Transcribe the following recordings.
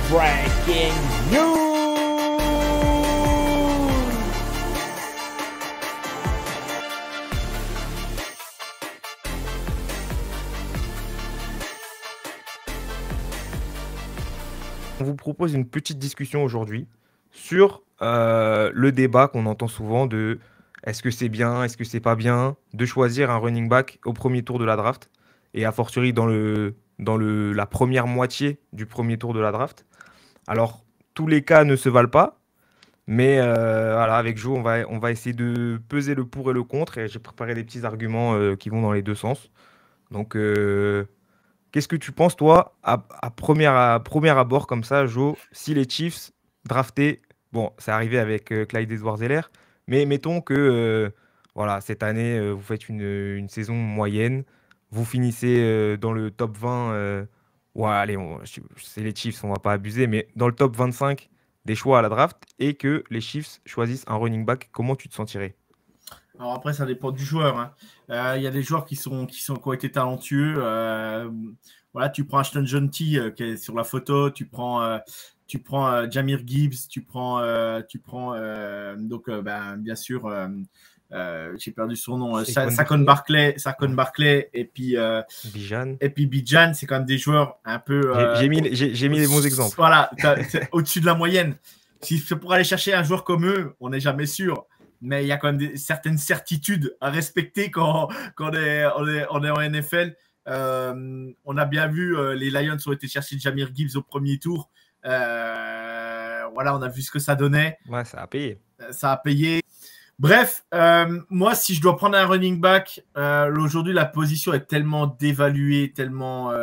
Breaking news! On vous propose une petite discussion aujourd'hui sur le débat qu'on entend souvent de est-ce que c'est bien, est-ce que c'est pas bien de choisir un running back au premier tour de la draft et a fortiori la première moitié du premier tour de la draft. Alors, tous les cas ne se valent pas, mais voilà, avec Joe, on va essayer de peser le pour et le contre et j'ai préparé des petits arguments qui vont dans les deux sens. Donc, qu'est-ce que tu penses, toi, à premier abord, comme ça, Joe, si les Chiefs draftaient, bon, c'est arrivé avec Clyde Edwards-Helaire, mais mettons que voilà, cette année, vous faites une saison moyenne, vous finissez dans le top 20, ouais, allez, c'est les Chiefs, on va pas abuser, mais dans le top 25 des choix à la draft, et que les Chiefs choisissent un running back, comment tu te sentirais? Alors après, ça dépend du joueur, hein. Y a des joueurs qui ont été talentueux. Voilà, tu prends Ashton Jeanty qui est sur la photo, tu prends Jahmyr Gibbs, bien sûr, j'ai perdu son nom, Saquon Barkley, Bijan. et puis Bijan, c'est quand même des joueurs un peu J'ai mis les bons exemples. voilà, au-dessus de la moyenne. Si c'est pour aller chercher un joueur comme eux, on n'est jamais sûr. Mais il y a quand même certaines certitudes à respecter quand on est en NFL. On a bien vu, les Lions ont été chercher Jahmyr Gibbs au premier tour. Voilà, on a vu ce que ça donnait. Ouais, ça a payé. Ça a payé. Bref, moi, si je dois prendre un running back, aujourd'hui, la position est tellement dévaluée, tellement,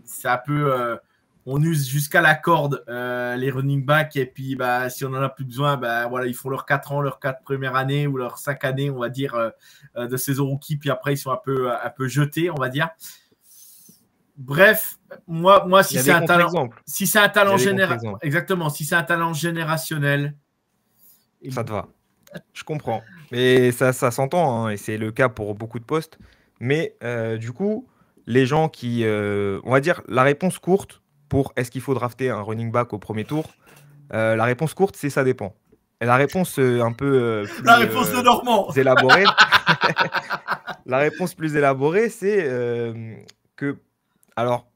c'est un peu, on use jusqu'à la corde les running backs, et puis si on en a plus besoin, voilà, ils font leurs 4 ans, leurs 4 premières années ou leurs 5 années, on va dire, de saison rookie, puis après ils sont un peu jetés, on va dire. Bref, moi si c'est un talent générationnel, exactement, si c'est un talent générationnel, ça te va. Je comprends. Mais ça s'entend, hein, et c'est le cas pour beaucoup de postes. Mais du coup, les gens qui... on va dire la réponse courte pour est-ce qu'il faut drafter un running back au premier tour, la réponse courte, c'est ça dépend. Et la réponse un peu plus la réponse de Normand élaborée, la réponse plus élaborée, c'est que... Alors,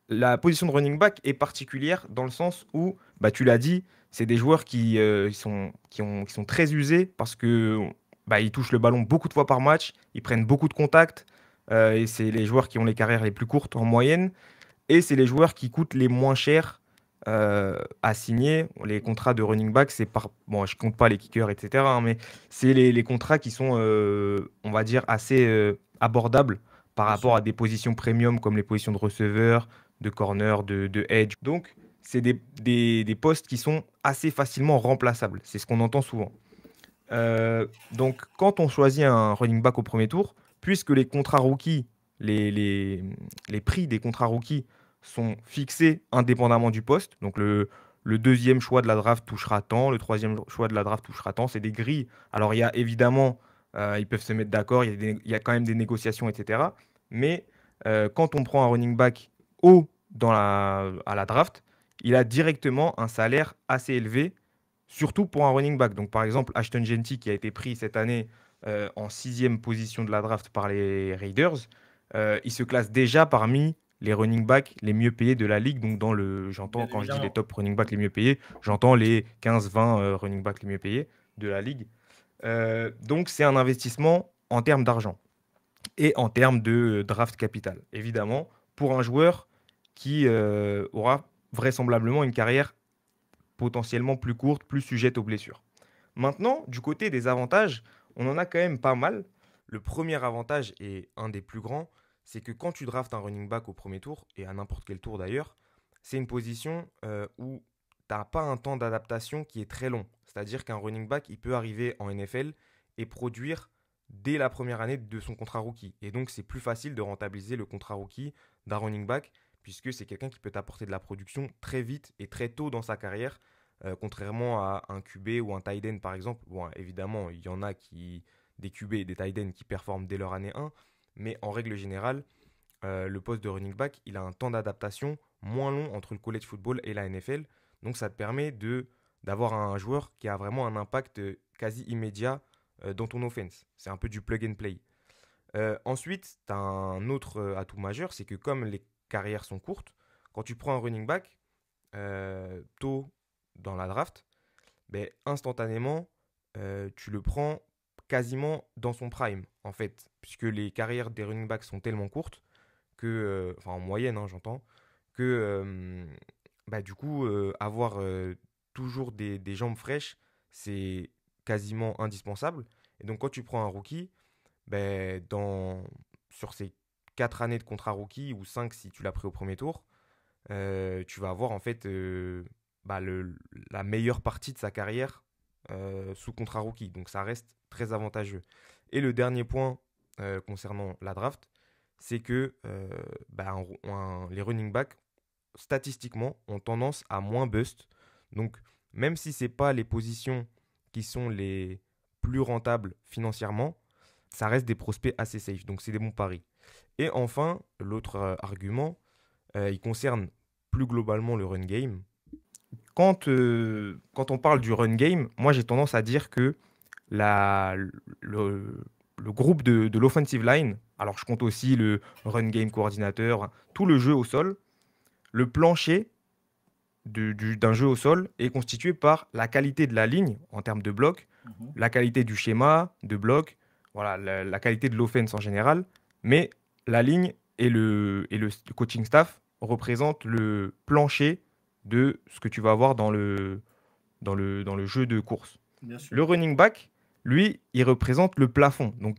la position de running back est particulière dans le sens où, tu l'as dit, c'est des joueurs qui sont très usés parce que ils touchent le ballon beaucoup de fois par match, ils prennent beaucoup de contacts, et c'est les joueurs qui ont les carrières les plus courtes en moyenne, et c'est les joueurs qui coûtent les moins chers à signer. Les contrats de running back, c'est par... Bon, je compte pas les kickers, etc., hein, mais c'est les contrats qui sont, on va dire, assez abordables par rapport à des positions premium comme les positions de receveur, de corner, de edge. Donc, c'est des postes qui sont assez facilement remplaçables. C'est ce qu'on entend souvent. Donc, quand on choisit un running back au premier tour, puisque les contrats rookies, les prix des contrats rookies sont fixés indépendamment du poste, donc le deuxième choix de la draft touchera tant, le troisième choix de la draft touchera tant, c'est des grilles. Alors, il y a évidemment, ils peuvent se mettre d'accord, il y a quand même des négociations, etc. Mais quand on prend un running back haut à la draft, il a directement un salaire assez élevé, surtout pour un running back. Donc, par exemple, Ashton Jeanty, qui a été pris cette année en sixième position de la draft par les Raiders, il se classe déjà parmi les running backs les mieux payés de la ligue. Donc, j'entends, quand je dis les top running backs les mieux payés, j'entends les 15-20 running backs les mieux payés de la ligue. Donc, c'est un investissement en termes d'argent et en termes de draft capital, évidemment, pour un joueur qui aura vraisemblablement une carrière potentiellement plus courte, plus sujette aux blessures. Maintenant, du côté des avantages, on en a quand même pas mal. Le premier avantage, et un des plus grands, c'est que quand tu draftes un running back au premier tour, et à n'importe quel tour d'ailleurs, c'est une position où tu n'as pas un temps d'adaptation qui est très long. C'est-à-dire qu'un running back, il peut arriver en NFL et produire dès la première année de son contrat rookie. Et donc, c'est plus facile de rentabiliser le contrat rookie d'un running back, puisque c'est quelqu'un qui peut t'apporter de la production très vite et très tôt dans sa carrière, contrairement à un QB ou un tight end par exemple. Bon, évidemment, il y en a des QB et des tight ends qui performent dès leur année 1, mais en règle générale, le poste de running back, il a un temps d'adaptation moins long entre le college football et la NFL. Donc ça te permet d'avoir un joueur qui a vraiment un impact quasi immédiat dans ton offense. C'est un peu du plug and play. Ensuite, tu as un autre atout majeur, c'est que comme les carrières sont courtes, quand tu prends un running back tôt dans la draft, ben, instantanément, tu le prends quasiment dans son prime, en fait, puisque les carrières des running backs sont tellement courtes que, enfin en moyenne, hein, j'entends, que bah, du coup, avoir toujours des jambes fraîches, c'est quasiment indispensable. Et donc, quand tu prends un rookie, ben, sur ces 4 années de contrat rookie, ou 5 si tu l'as pris au premier tour, tu vas avoir en fait bah, la meilleure partie de sa carrière sous contrat rookie. Donc ça reste très avantageux. Et le dernier point concernant la draft, c'est que bah, les running backs, statistiquement, ont tendance à moins bust. Donc même si ce n'est pas les positions qui sont les plus rentables financièrement, ça reste des prospects assez safe. Donc c'est des bons paris. Et enfin, l'autre argument, il concerne plus globalement le run game. Quand on parle du run game, moi j'ai tendance à dire que le groupe de l'offensive line, alors je compte aussi le run game coordinateur, tout le jeu au sol, le plancher d'un jeu au sol est constitué par la qualité de la ligne en termes de bloc, la qualité du schéma de bloc, voilà, la qualité de l'offense en général, mais la ligne et le coaching staff représentent le plancher de ce que tu vas avoir dans le jeu de course. Bien sûr. Le running back, lui, il représente le plafond. Donc,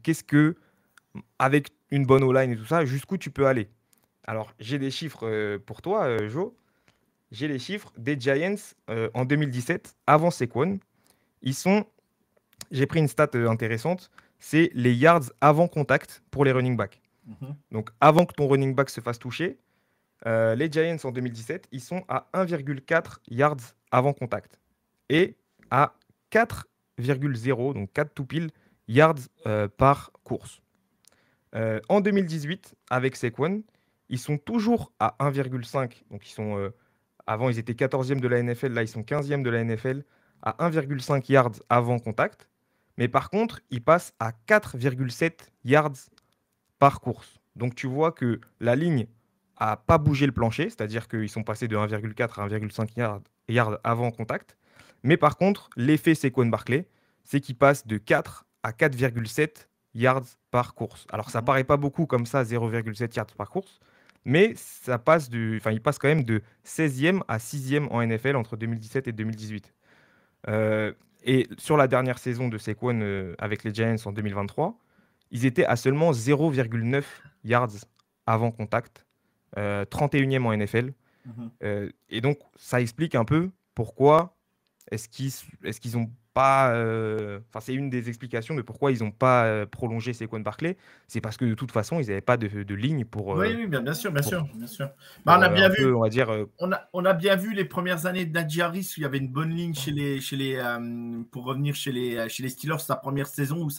avec une bonne O-line et tout ça, jusqu'où tu peux aller? Alors, j'ai des chiffres pour toi, Jo. J'ai les chiffres des Giants en 2017, avant Saquon. J'ai pris une stat intéressante, c'est les yards avant contact pour les running backs. Donc, avant que ton running back se fasse toucher, les Giants en 2017, ils sont à 1,4 yards avant contact et à 4,0, donc 4 tout pile yards par course. En 2018, avec Saquon, ils sont toujours à 1,5. Donc avant, ils étaient 14e de la NFL, là, ils sont 15e de la NFL à 1,5 yards avant contact. Mais par contre, ils passent à 4,7 yards par course. Donc tu vois que la ligne n'a pas bougé le plancher, c'est-à-dire qu'ils sont passés de 1,4 à 1,5 yards avant contact. Mais par contre, l'effet Saquon Barkley, c'est qu'il passe de 4 à 4,7 yards par course. Alors ça paraît pas beaucoup comme ça, 0,7 yards par course, mais il passe quand même de 16e à 6e en NFL entre 2017 et 2018. Et sur la dernière saison de Saquon avec les Giants en 2023, ils étaient à seulement 0,9 yards avant contact, 31e en NFL. Et donc, ça explique un peu pourquoi est-ce qu'ils n'ont pas... c'est une des explications de pourquoi ils n'ont pas prolongé Saquon Barkley. C'est parce que de toute façon, ils n'avaient pas de ligne pour... oui, bien sûr. On a bien vu. On va dire... On a bien vu les premières années de Najee Harris où il y avait une bonne ligne pour revenir chez les Steelers, sa première saison où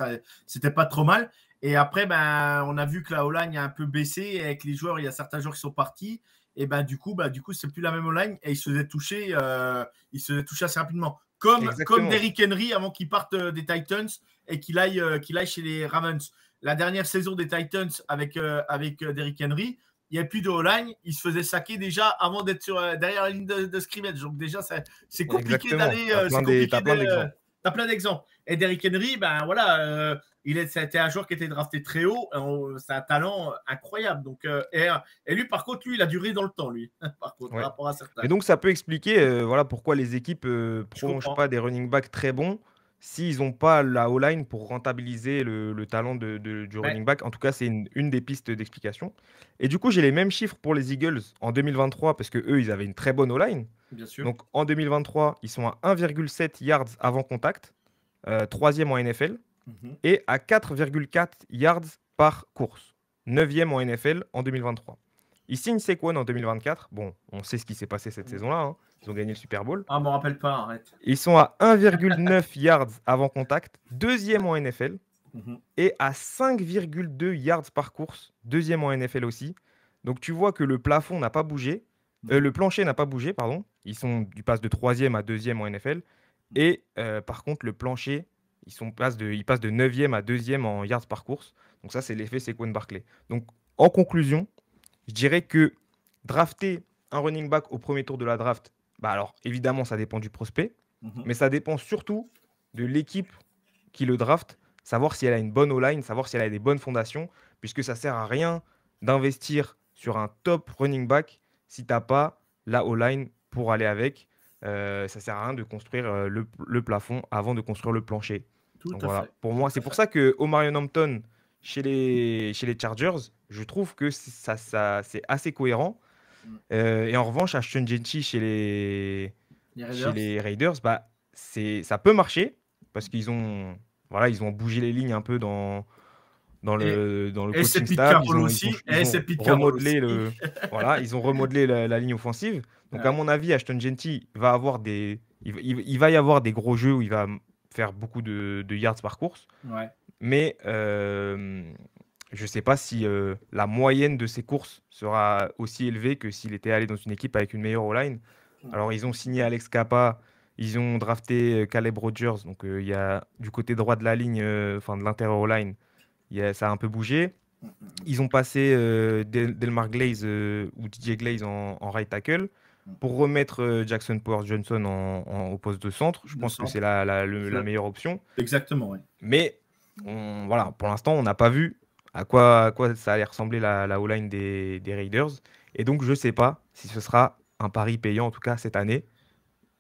c'était pas trop mal. Et après, on a vu que la O-line a un peu baissé et avec les joueurs, il y a certains joueurs qui sont partis. Et du coup, c'est plus la même O-line et il se faisait toucher assez rapidement. Comme Derrick Henry avant qu'il parte des Titans et qu'il aille chez les Ravens. La dernière saison des Titans avec Derrick Henry, il n'y a plus de O-line, il se faisait saquer déjà avant d'être derrière la ligne de scrimmage. Donc déjà, c'est compliqué d'aller... T'as plein d'exemples. Et Derrick Henry, c'était un joueur qui était drafté très haut. C'est un talent incroyable. Donc, et lui, par contre, il a duré dans le temps, lui. Par contre, par rapport à certains. Et donc, ça peut expliquer pourquoi les équipes ne prolongent pas des running backs très bons s'ils n'ont pas la O-line pour rentabiliser le talent du running back. En tout cas, c'est une des pistes d'explication. Et du coup, j'ai les mêmes chiffres pour les Eagles en 2023 parce qu'eux, ils avaient une très bonne O-line. Bien sûr. Donc, en 2023, ils sont à 1,7 yards avant contact, 3e en NFL, et à 4,4 yards par course, 9e en NFL en 2023. Ils signent Saquon en 2024. Bon, on sait ce qui s'est passé cette saison-là. Hein. Ils ont gagné le Super Bowl. Ah, me rappelle pas, arrête. Ils sont à 1,9 yards avant contact, 2e en NFL, et à 5,2 yards par course, 2e en NFL aussi, Donc tu vois que le plafond n'a pas bougé, le plancher n'a pas bougé, pardon. Ils passent de 3e à 2e en NFL. Et par contre, le plancher, ils passent de 9e à 2e en yards par course. Donc ça, c'est l'effet Saquon Barkley. Donc en conclusion, je dirais que drafter un running back au premier tour de la draft, bah alors évidemment, ça dépend du prospect, mais ça dépend surtout de l'équipe qui le draft, savoir si elle a une bonne O-line, savoir si elle a des bonnes fondations, puisque ça sert à rien d'investir sur un top running back si tu n'as pas la O-line pour aller avec. Ça sert à rien de construire le plafond avant de construire le plancher. Tout Donc à voilà, fait. pour moi, c'est pour ça que Omarion Hampton chez les Chargers, je trouve que c'est assez cohérent. Et en revanche, Ashton Jeanty chez les Raiders, bah, ça peut marcher parce qu'ils ont, voilà, ils ont bougé les lignes un peu dans le Et c'est coaching Pete staff. Carroll aussi. Ils Et ont c'est Pete Carroll remodelé aussi. voilà, ils ont remodelé la ligne offensive. Donc, à Ouais. mon avis, Ashton Jeanty va avoir il va y avoir des gros jeux où il va faire beaucoup de yards par course. Ouais. Mais je ne sais pas si la moyenne de ses courses sera aussi élevée que s'il était allé dans une équipe avec une meilleure O-line. Alors, ils ont signé Alex Capa, ils ont drafté Caleb Rogers. Donc, il y a du côté droit de la ligne, enfin de l'intérieur O-line, ça a un peu bougé. Ils ont passé Delmar Glaze ou DJ Glaze en right tackle pour remettre Jackson Powers Johnson au poste de centre. Je pense que c'est la meilleure option. Exactement, oui. Mais voilà, pour l'instant, on n'a pas vu à quoi ça allait ressembler la O-line des Raiders. Et donc, je ne sais pas si ce sera un pari payant, en tout cas cette année.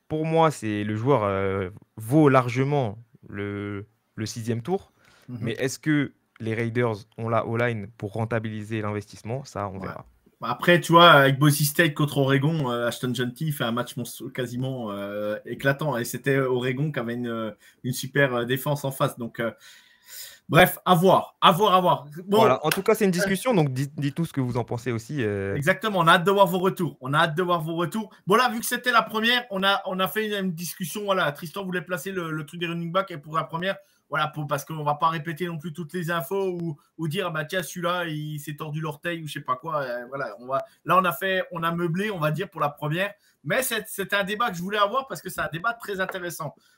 Pour moi, le joueur vaut largement le 6e tour. Mais est-ce que les Raiders ont la O-line pour rentabiliser l'investissement? Ça, on verra. Après, tu vois, avec Boise State contre Oregon, Ashton Jeanty fait un match quasiment éclatant. Et c'était Oregon qui avait une super défense en face. Donc, bref, à voir. Bon, voilà. En tout cas, c'est une discussion. Donc, dites tout ce que vous en pensez aussi. Exactement. On a hâte de voir vos retours. Bon, là, vu que c'était la première, on a fait une discussion. Voilà, Tristan voulait placer le truc des running backs. Et pour la première, voilà, parce qu'on ne va pas répéter non plus toutes les infos ou dire, bah tiens, celui-là, il s'est tordu l'orteil ou je ne sais pas quoi. Voilà, on a meublé, on va dire, pour la première. Mais c'est un débat que je voulais avoir parce que c'est un débat très intéressant.